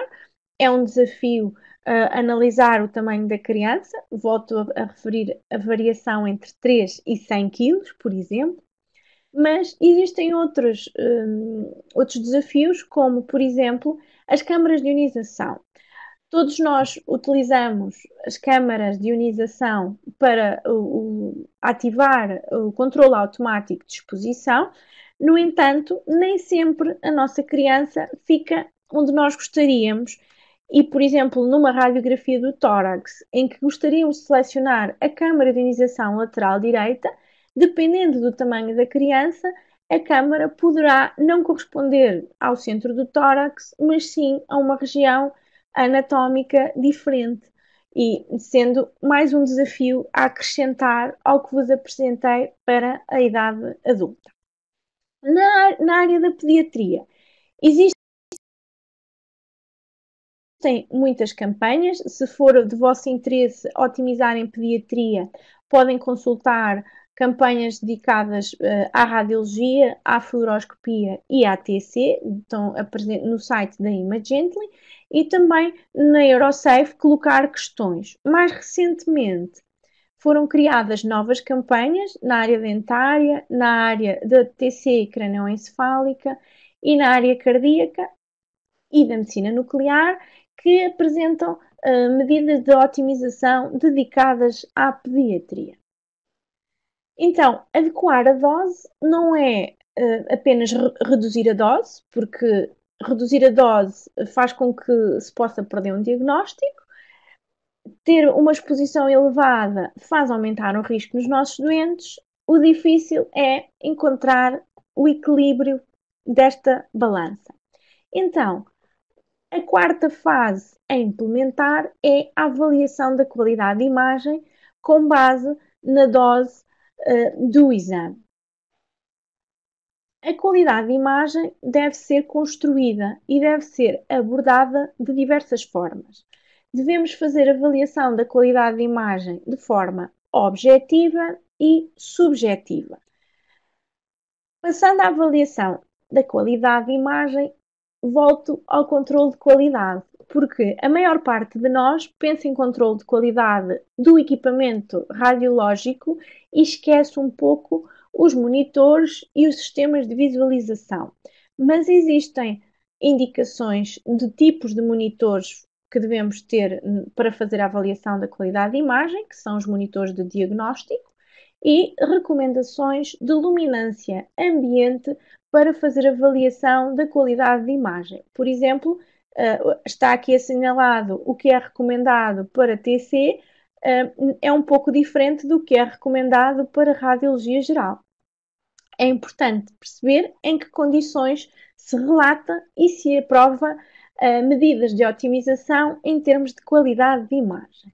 É um desafio analisar o tamanho da criança. Volto a referir a variação entre 3 e 100 kg, por exemplo. Mas existem outros desafios, como, por exemplo, as câmaras de ionização. Todos nós utilizamos as câmaras de ionização para ativar o controle automático de exposição. No entanto, nem sempre a nossa criança fica onde nós gostaríamos e, por exemplo, numa radiografia do tórax, em que gostaríamos de selecionar a câmara de ionização lateral direita, dependendo do tamanho da criança, a câmara poderá não corresponder ao centro do tórax, mas sim a uma região anatómica diferente, e sendo mais um desafio a acrescentar ao que vos apresentei para a idade adulta. Na área da pediatria, existem muitas campanhas. Se for de vosso interesse otimizar em pediatria, podem consultar campanhas dedicadas à radiologia, à fluoroscopia e à TC, estão no site da Imagently, e também na Eurosafe colocar questões. Mais recentemente foram criadas novas campanhas na área dentária, na área da TC cranioencefálica e na área cardíaca e da medicina nuclear, que apresentam medidas de otimização dedicadas à pediatria. Então, adequar a dose não é apenas reduzir a dose, porque reduzir a dose faz com que se possa perder um diagnóstico. Ter uma exposição elevada faz aumentar o risco nos nossos doentes. O difícil é encontrar o equilíbrio desta balança. Então, A quarta fase a implementar é a avaliação da qualidade de imagem com base na dose do exame. A qualidade de imagem deve ser construída e deve ser abordada de diversas formas. Devemos fazer avaliação da qualidade de imagem de forma objetiva e subjetiva. Passando à avaliação da qualidade de imagem, volto ao controle de qualidade, porque a maior parte de nós pensa em controle de qualidade do equipamento radiológico e esquece um pouco os monitores e os sistemas de visualização. Mas existem indicações de tipos de monitores que devemos ter para fazer a avaliação da qualidade de imagem, que são os monitores de diagnóstico, e recomendações de luminância ambiente para fazer avaliação da qualidade de imagem. Por exemplo, está aqui assinalado o que é recomendado para TC, é um pouco diferente do que é recomendado para radiologia geral. É importante perceber em que condições se relata e se aprova medidas de otimização em termos de qualidade de imagem.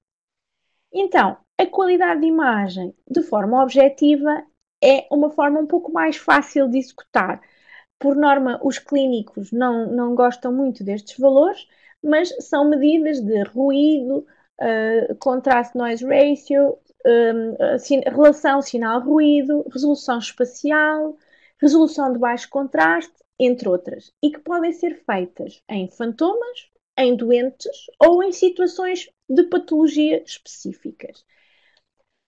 Então, a qualidade de imagem de forma objetiva é uma forma um pouco mais fácil de executar. Por norma, os clínicos não gostam muito destes valores, mas são medidas de ruído, contrast noise ratio, relação sinal-ruído, resolução espacial, resolução de baixo contraste, entre outras, e que podem ser feitas em fantomas, em doentes ou em situações de patologia específicas.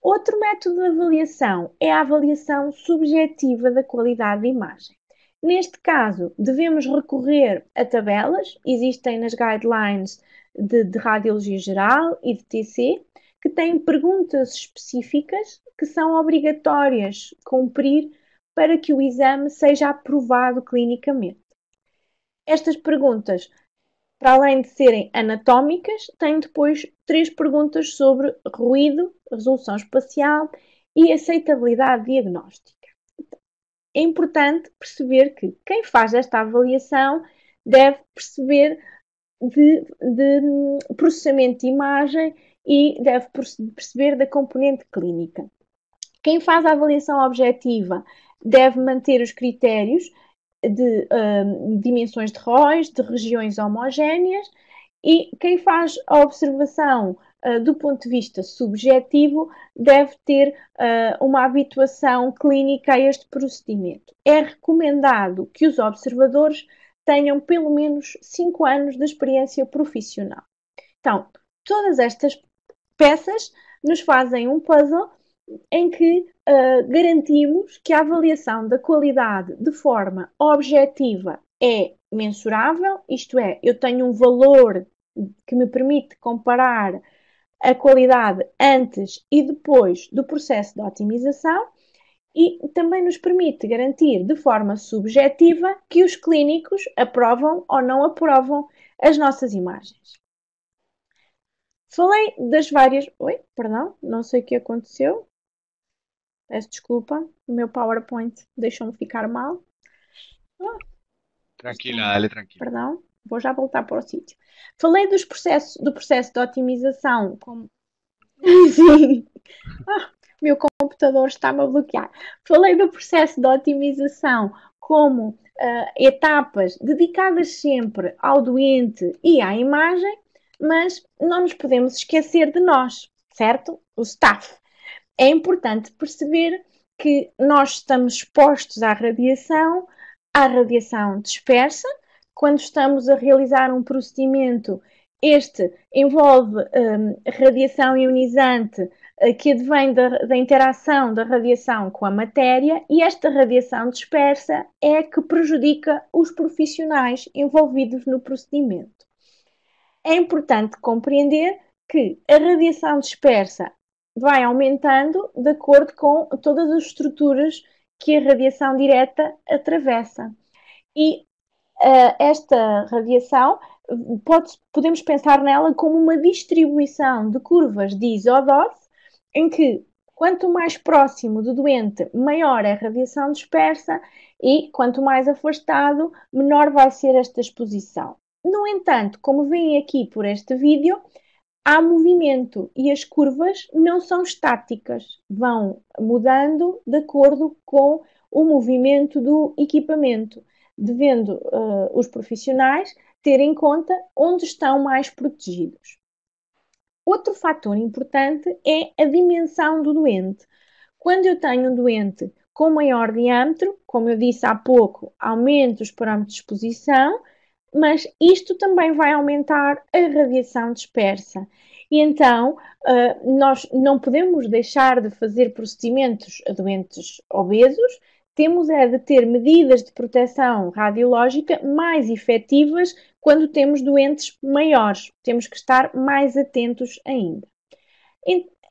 Outro método de avaliação é a avaliação subjetiva da qualidade de imagem. Neste caso, devemos recorrer a tabelas, existem nas guidelines de radiologia geral e de TC, que têm perguntas específicas que são obrigatórias cumprir para que o exame seja aprovado clinicamente. Estas perguntas, para além de serem anatómicas, têm depois 3 perguntas sobre ruído, resolução espacial e aceitabilidade diagnóstica. É importante perceber que quem faz esta avaliação deve perceber de processamento de imagem e deve perceber da componente clínica. Quem faz a avaliação objetiva deve manter os critérios de dimensões de ROIs, de regiões homogéneas, e quem faz a observação do ponto de vista subjetivo deve ter uma habituação clínica a este procedimento. É recomendado que os observadores tenham pelo menos 5 anos de experiência profissional. Então, todas estas peças nos fazem um puzzle em que garantimos que a avaliação da qualidade de forma objetiva é mensurável, isto é, eu tenho um valor que me permite comparar a qualidade antes e depois do processo de otimização e também nos permite garantir de forma subjetiva que os clínicos aprovam ou não aprovam as nossas imagens. Falei das várias... Oi, perdão, não sei o que aconteceu. Peço desculpa, o meu PowerPoint deixou-me ficar mal. Tranquila, dale tranquila. Perdão, vou já voltar para o sítio. Falei do processo de otimização como... Sim. O meu computador está-me a bloquear. Falei do processo de otimização como etapas dedicadas sempre ao doente e à imagem, mas não nos podemos esquecer de nós, certo? O staff. É importante perceber que nós estamos expostos à radiação dispersa. Quando estamos a realizar um procedimento, este envolve radiação ionizante que advém da interação da radiação com a matéria, e esta radiação dispersa é a que prejudica os profissionais envolvidos no procedimento. É importante compreender que a radiação dispersa vai aumentando de acordo com todas as estruturas que a radiação direta atravessa. E esta radiação, podemos pensar nela como uma distribuição de curvas de isodose, em que quanto mais próximo do doente, maior é a radiação dispersa, e quanto mais afastado, menor vai ser esta exposição. No entanto, como veem aqui por este vídeo, há movimento e as curvas não são estáticas, vão mudando de acordo com o movimento do equipamento, devendo os profissionais ter em conta onde estão mais protegidos. Outro fator importante é a dimensão do doente. Quando eu tenho um doente com maior diâmetro, como eu disse há pouco, aumento os parâmetros de exposição, mas isto também vai aumentar a radiação dispersa. E então, nós não podemos deixar de fazer procedimentos a doentes obesos, temos é de ter medidas de proteção radiológica mais efetivas quando temos doentes maiores. Temos que estar mais atentos ainda.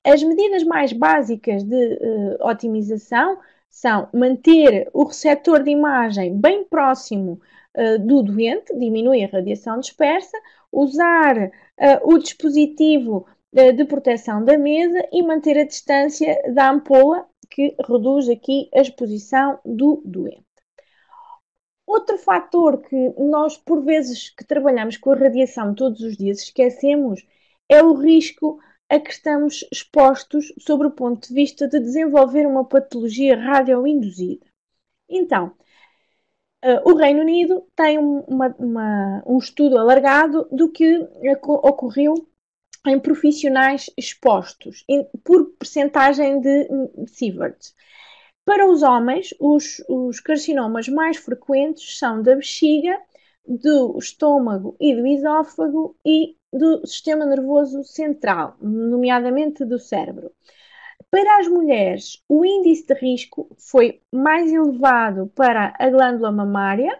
As medidas mais básicas de otimização são manter o receptor de imagem bem próximo do doente, diminui a radiação dispersa, usar o dispositivo de proteção da mesa e manter a distância da ampola, que reduz aqui a exposição do doente. Outro fator que nós, por vezes, que trabalhamos com a radiação todos os dias, esquecemos, é o risco a que estamos expostos sobre o ponto de vista de desenvolver uma patologia radioinduzida. Então, o Reino Unido tem um estudo alargado do que ocorreu em profissionais expostos por percentagem de sieverts. Para os homens, os carcinomas mais frequentes são da bexiga, do estômago e do esófago e do sistema nervoso central, nomeadamente do cérebro. Para as mulheres, o índice de risco foi mais elevado para a glândula mamária,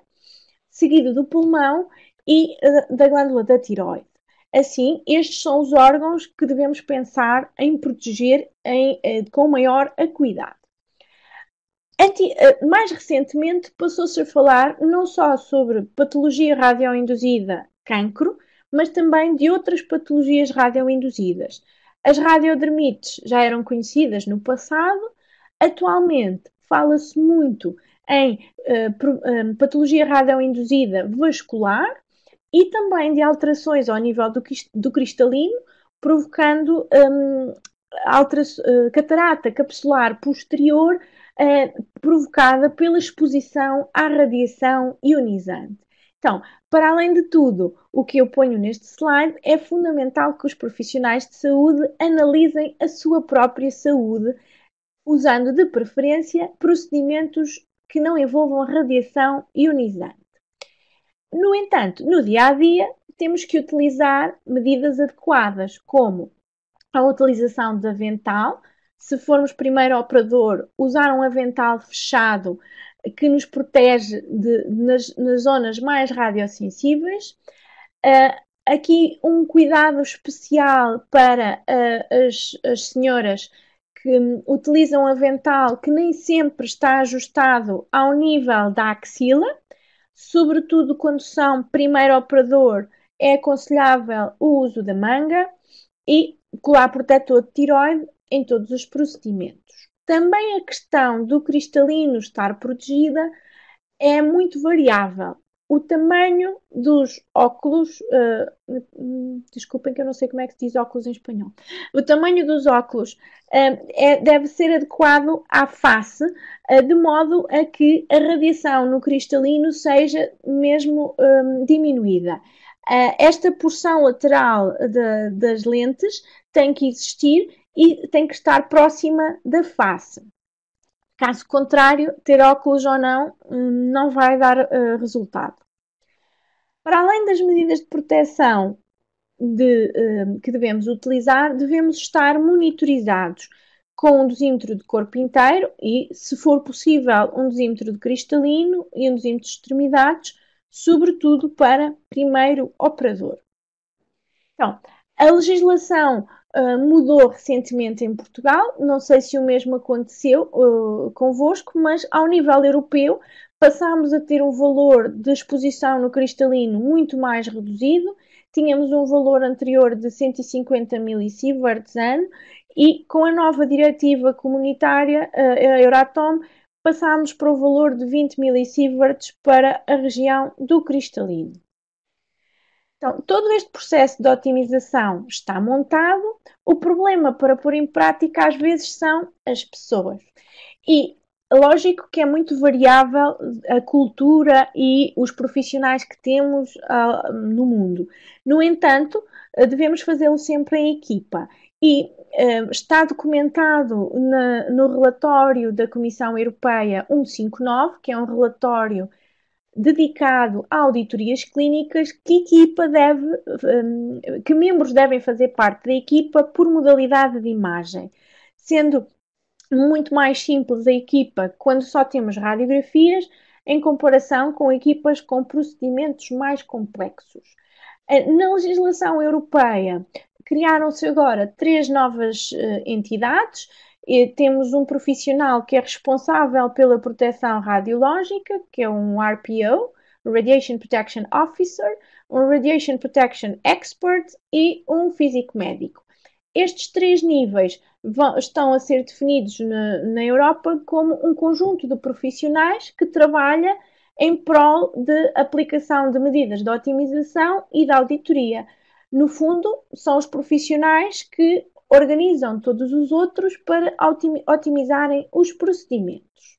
seguido do pulmão e da glândula da tireoide. Assim, estes são os órgãos que devemos pensar em proteger com maior acuidade. Mais recentemente passou-se a falar não só sobre patologia radioinduzida, cancro, mas também de outras patologias radioinduzidas. As radiodermites já eram conhecidas no passado, atualmente fala-se muito em patologia radioinduzida vascular e também de alterações ao nível do cristalino, provocando catarata capsular posterior provocada pela exposição à radiação ionizante. Então, para além de tudo, o que eu ponho neste slide, é fundamental que os profissionais de saúde analisem a sua própria saúde, usando de preferência procedimentos que não envolvam radiação ionizante. No entanto, no dia a dia, temos que utilizar medidas adequadas, como a utilização de avental. Se formos primeiro operador, usar um avental fechado que nos protege nas zonas mais radiosensíveis. Aqui um cuidado especial para as senhoras que utilizam avental que nem sempre está ajustado ao nível da axila, sobretudo quando são primeiro operador, é aconselhável o uso da manga e colar protetor de tireoide em todos os procedimentos. Também a questão do cristalino estar protegida é muito variável. O tamanho dos óculos, desculpem que eu não sei como é que se diz óculos em espanhol. O tamanho dos óculos deve ser adequado à face, de modo a que a radiação no cristalino seja mesmo diminuída. Esta porção lateral das lentes tem que existir e tem que estar próxima da face. Caso contrário, ter óculos ou não vai dar resultado. Para além das medidas de proteção que devemos utilizar, devemos estar monitorizados com um dosímetro de corpo inteiro e, se for possível, um dosímetro de cristalino e um dosímetro de extremidades, sobretudo para primeiro operador. Então, a legislação mudou recentemente em Portugal, não sei se o mesmo aconteceu convosco, mas ao nível europeu passámos a ter um valor de exposição no cristalino muito mais reduzido, tínhamos um valor anterior de 150 millisieverts ano e com a nova diretiva comunitária, a Euratom, passámos para o valor de 20 millisieverts para a região do cristalino. Então, todo este processo de otimização está montado. O problema para pôr em prática, às vezes, são as pessoas. E lógico que é muito variável a cultura e os profissionais que temos no mundo. No entanto, devemos fazê-lo sempre em equipa. E está documentado no relatório da Comissão Europeia 159, que é um relatório dedicado a auditorias clínicas, que membros devem fazer parte da equipa por modalidade de imagem, sendo muito mais simples a equipa quando só temos radiografias, em comparação com equipas com procedimentos mais complexos. Na legislação europeia, criaram-se agora 3 novas entidades. Temos um profissional que é responsável pela proteção radiológica, que é um RPO, Radiation Protection Officer, um Radiation Protection Expert e um físico médico. Estes 3 níveis estão a ser definidos na Europa como um conjunto de profissionais que trabalha em prol de aplicação de medidas de otimização e de auditoria. No fundo, são os profissionais que organizam todos os outros para otimizarem os procedimentos.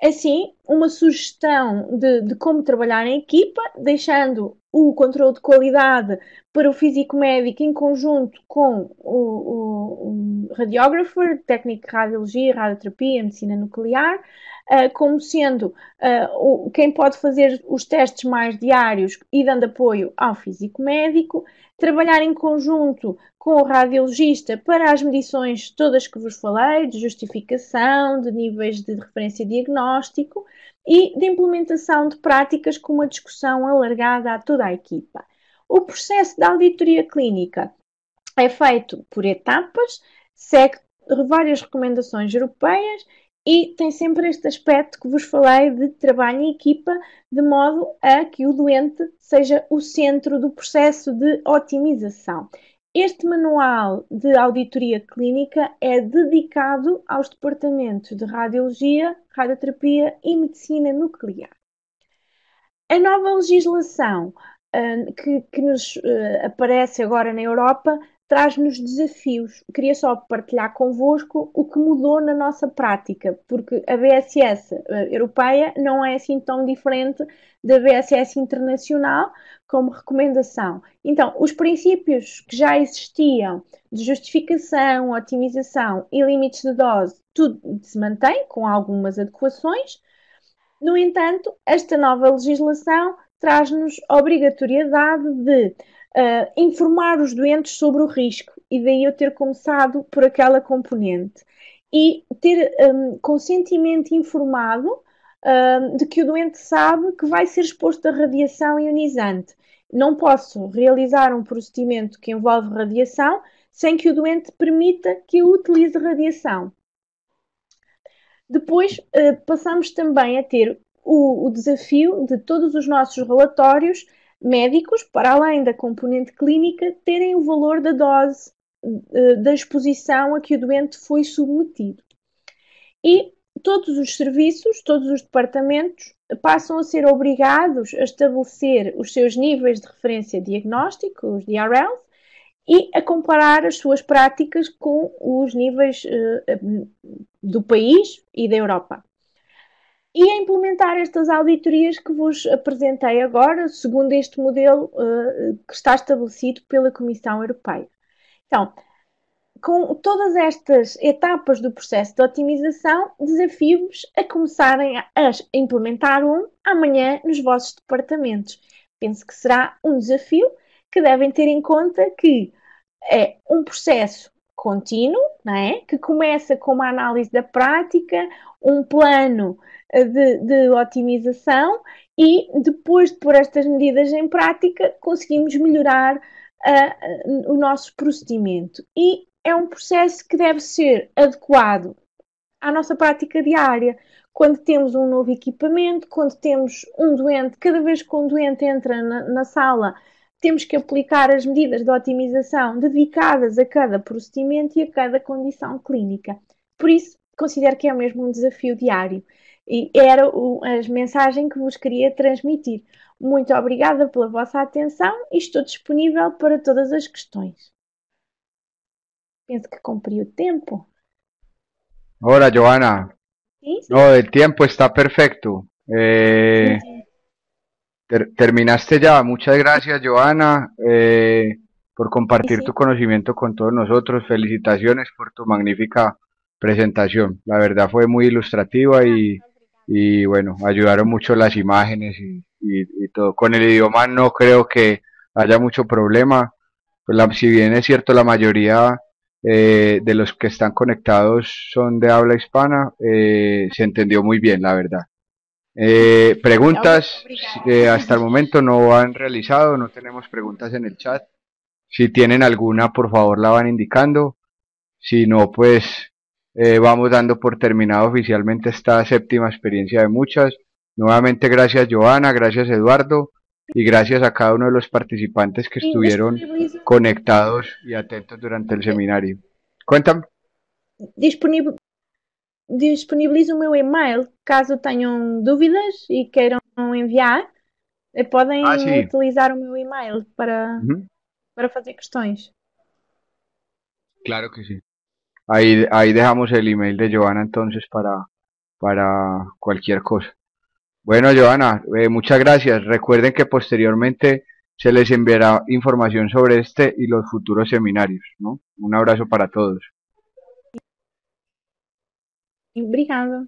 Assim, uma sugestão de como trabalhar em equipa, deixando o controle de qualidade para o físico médico em conjunto com o radiographer, técnico de radiologia, radioterapia, medicina nuclear, como sendo quem pode fazer os testes mais diários e dando apoio ao físico médico, trabalhar em conjunto com o radiologista para as medições todas que vos falei, de justificação, de níveis de referência diagnóstico e de implementação de práticas com uma discussão alargada a toda a equipa. O processo da auditoria clínica é feito por etapas, segue várias recomendações europeias e tem sempre este aspecto que vos falei de trabalho em equipa, de modo a que o doente seja o centro do processo de otimização. Este manual de auditoria clínica é dedicado aos departamentos de radiologia, radioterapia e medicina nuclear. A nova legislação que nos aparece agora na Europa traz-nos desafios. Queria só partilhar convosco o que mudou na nossa prática, porque a BSS europeia não é assim tão diferente da BSS internacional como recomendação. Então, os princípios que já existiam de justificação, otimização e limites de dose, tudo se mantém com algumas adequações. No entanto, esta nova legislação traz-nos a obrigatoriedade de informar os doentes sobre o risco, e daí eu ter começado por aquela componente, e ter consentimento informado de que o doente sabe que vai ser exposto a radiação ionizante. Não posso realizar um procedimento que envolve radiação sem que o doente permita que eu utilize radiação. Depois passamos também a ter o desafio de todos os nossos relatórios médicos, para além da componente clínica, terem o valor da dose da exposição a que o doente foi submetido. E todos os serviços, todos os departamentos passam a ser obrigados a estabelecer os seus níveis de referência diagnóstico, os DRLs, e a comparar as suas práticas com os níveis do país e da Europa. E a implementar estas auditorias que vos apresentei agora, segundo este modelo que está estabelecido pela Comissão Europeia. Então, com todas estas etapas do processo de otimização, desafio-vos a começarem a implementar amanhã nos vossos departamentos. Penso que será um desafio que devem ter em conta que é um processo contínuo, não é? Que começa com uma análise da prática, um plano de otimização e depois de pôr estas medidas em prática conseguimos melhorar o nosso procedimento. E é um processo que deve ser adequado à nossa prática diária. Quando temos um novo equipamento, quando temos um doente, cada vez que um doente entra na sala, temos que aplicar as medidas de otimização dedicadas a cada procedimento e a cada condição clínica. Por isso, considero que é mesmo um desafio diário. E era a mensagem que vos queria transmitir. Muito obrigada pela vossa atenção e estou disponível para todas as questões. Penso que cumpri o tempo. Hola, Joana. Sim, sim. No, el tiempo está perfecto. Sim, sim. Terminaste ya. Muchas gracias, Joana, por Sim, compartir sim. tu conocimiento con todos nosotros. Felicitaciones por tu magnífica presentación. La verdad fue muy ilustrativa y bueno, ayudaron mucho las imágenes y todo. Con el idioma no creo que haya mucho problema. Pues si bien es cierto, la mayoría de los que están conectados son de habla hispana, se entendió muy bien, la verdad. Preguntas hasta el Obrigada. momento no han realizado, no tenemos preguntas en el chat. Si tienen alguna, por favor la van indicando. Si no, pues vamos dando por terminado oficialmente esta séptima experiencia de muchas. Nuevamente gracias Joana, gracias Eduardo y gracias a cada uno de los participantes que Sim, estuvieron conectados y atentos durante el seminario. Cuéntame. disponibilizo o meu e-mail caso tenham dúvidas e queiram enviar. Ah, Podem sí. utilizar o meu e-mail Ujú. para fazer questões. Claro que sí. Ahí dejamos el email de Joana entonces para cualquier cosa. Bueno, Joana, muchas gracias. Recuerden que posteriormente se les enviará información sobre este y los futuros seminarios, ¿no? Un abrazo para todos. Obrigada.